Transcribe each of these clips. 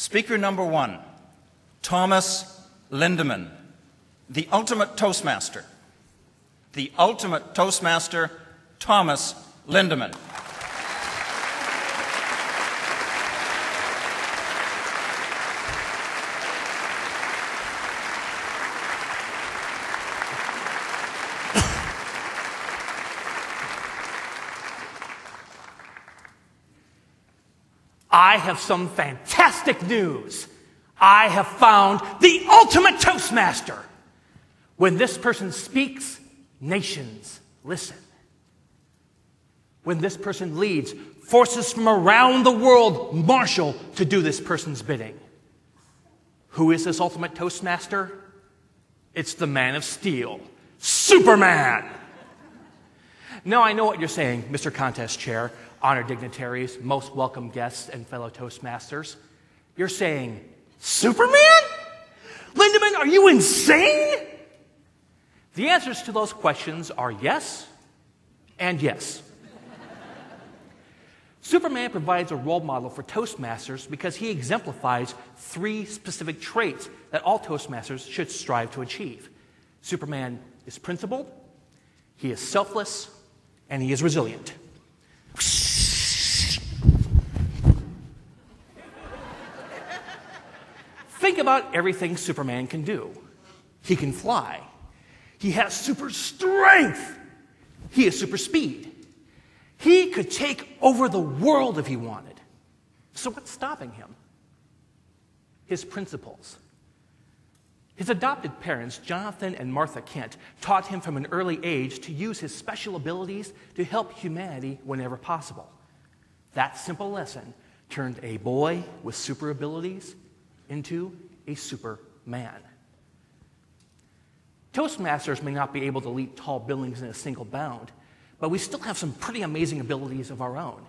Speaker number 1, Thomas Lindamin, the ultimate Toastmaster. The ultimate Toastmaster, Thomas Lindamin. I have some fantastic news. I have found the ultimate Toastmaster. When this person speaks, nations listen. When this person leads, forces from around the world marshal to do this person's bidding. Who is this ultimate Toastmaster? It's the Man of Steel, Superman. Now I know what you're saying, Mr. Contest Chair, honored dignitaries, most welcome guests, and fellow Toastmasters. You're saying, Superman? Lindamin, are you insane? The answers to those questions are yes and yes. Superman provides a role model for Toastmasters because he exemplifies 3 specific traits that all Toastmasters should strive to achieve. Superman is principled, he is selfless, and he is resilient. Think about everything Superman can do. He can fly. He has super strength. He has super speed. He could take over the world if he wanted. So what's stopping him? His principles. His adopted parents, Jonathan and Martha Kent, taught him from an early age to use his special abilities to help humanity whenever possible. That simple lesson turned a boy with super abilities into a Superman. Toastmasters may not be able to leap tall buildings in a single bound, but we still have some pretty amazing abilities of our own.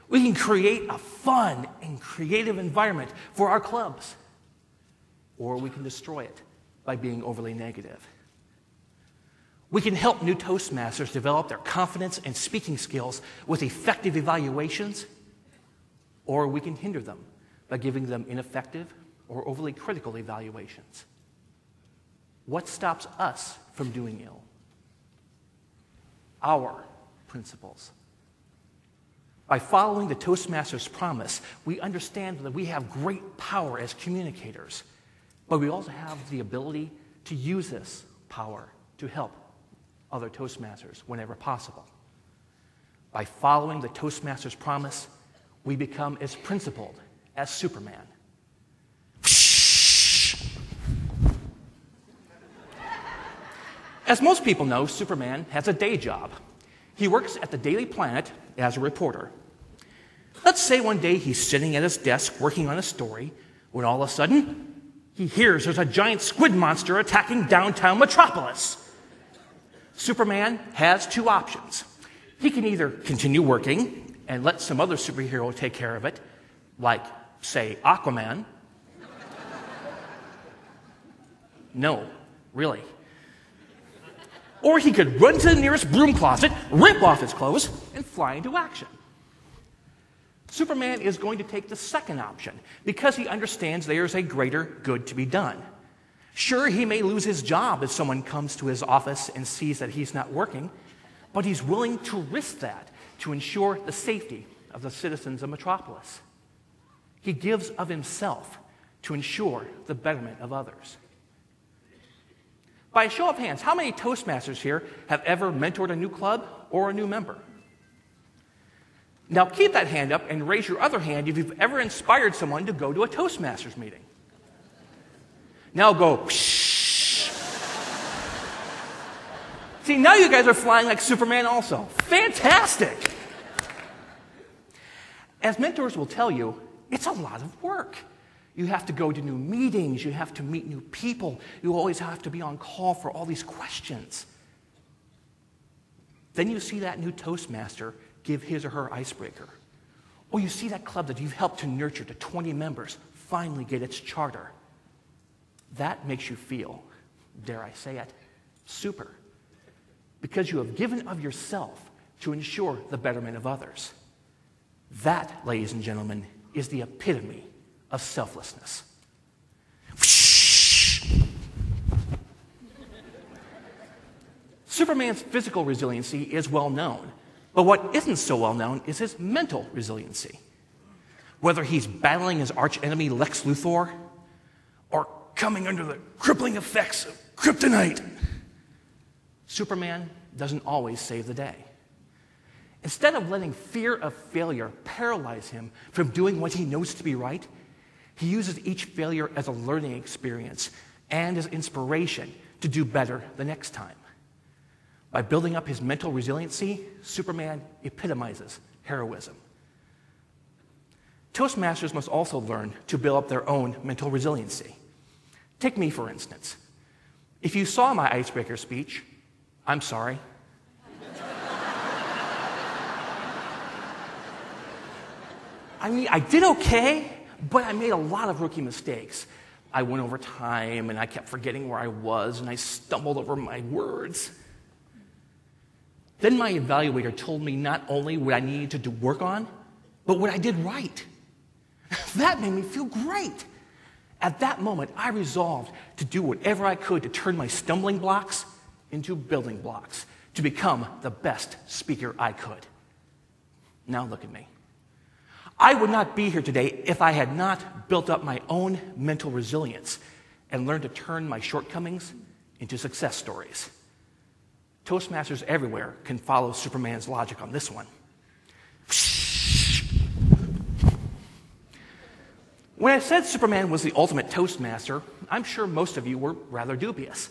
We can create a fun and creative environment for our clubs, or we can destroy it by being overly negative. We can help new Toastmasters develop their confidence and speaking skills with effective evaluations, or we can hinder them by giving them ineffective or overly critical evaluations. What stops us from doing ill? Our principles. By following the Toastmaster's promise, we understand that we have great power as communicators, but we also have the ability to use this power to help other Toastmasters whenever possible. By following the Toastmaster's promise, we become as principled as Superman. As most people know, Superman has a day job. He works at the Daily Planet as a reporter. Let's say one day he's sitting at his desk working on a story when all of a sudden he hears there's a giant squid monster attacking downtown Metropolis. Superman has 2 options. He can either continue working and let some other superhero take care of it, like, say, Aquaman. No, really. Or he could run to the nearest broom closet, rip off his clothes, and fly into action. Superman is going to take the second option because he understands there is a greater good to be done. Sure, he may lose his job if someone comes to his office and sees that he's not working, but he's willing to risk that to ensure the safety of the citizens of Metropolis. He gives of himself to ensure the betterment of others. By a show of hands, how many Toastmasters here have ever mentored a new club or a new member? Now keep that hand up and raise your other hand if you've ever inspired someone to go to a Toastmasters meeting. Now go, whoosh. See, now you guys are flying like Superman also. Fantastic! As mentors will tell you, it's a lot of work. You have to go to new meetings, you have to meet new people, you always have to be on call for all these questions. Then you see that new Toastmaster give his or her icebreaker. Or you see that club that you've helped to nurture to 20 members finally get its charter. That makes you feel, dare I say it, super. Because you have given of yourself to ensure the betterment of others. That, ladies and gentlemen, is the epitome of selflessness. Superman's physical resiliency is well known, but what isn't so well known is his mental resiliency. Whether he's battling his archenemy Lex Luthor or coming under the crippling effects of kryptonite, Superman doesn't always save the day. Instead of letting fear of failure paralyze him from doing what he knows to be right, he uses each failure as a learning experience and as inspiration to do better the next time. By building up his mental resiliency, Superman epitomizes heroism. Toastmasters must also learn to build up their own mental resiliency. Take me, for instance. If you saw my icebreaker speech, I'm sorry. I mean, I did okay, but I made a lot of rookie mistakes. I went over time, and I kept forgetting where I was, and I stumbled over my words. Then my evaluator told me not only what I needed to work on, but what I did right. That made me feel great. At that moment, I resolved to do whatever I could to turn my stumbling blocks into building blocks, to become the best speaker I could. Now look at me. I would not be here today if I had not built up my own mental resilience and learned to turn my shortcomings into success stories. Toastmasters everywhere can follow Superman's logic on this one. When I said Superman was the ultimate Toastmaster, I'm sure most of you were rather dubious.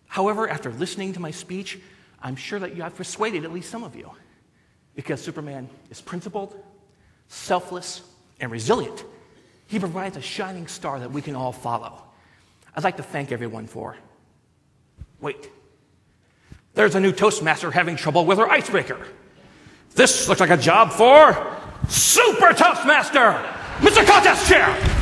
However, after listening to my speech, I'm sure that I've persuaded at least some of you. Because Superman is principled, selfless, and resilient. He provides a shining star that we can all follow. I'd like to thank everyone for... Wait. There's a new Toastmaster having trouble with her icebreaker. This looks like a job for Super Toastmaster, Mr. Contest Chair.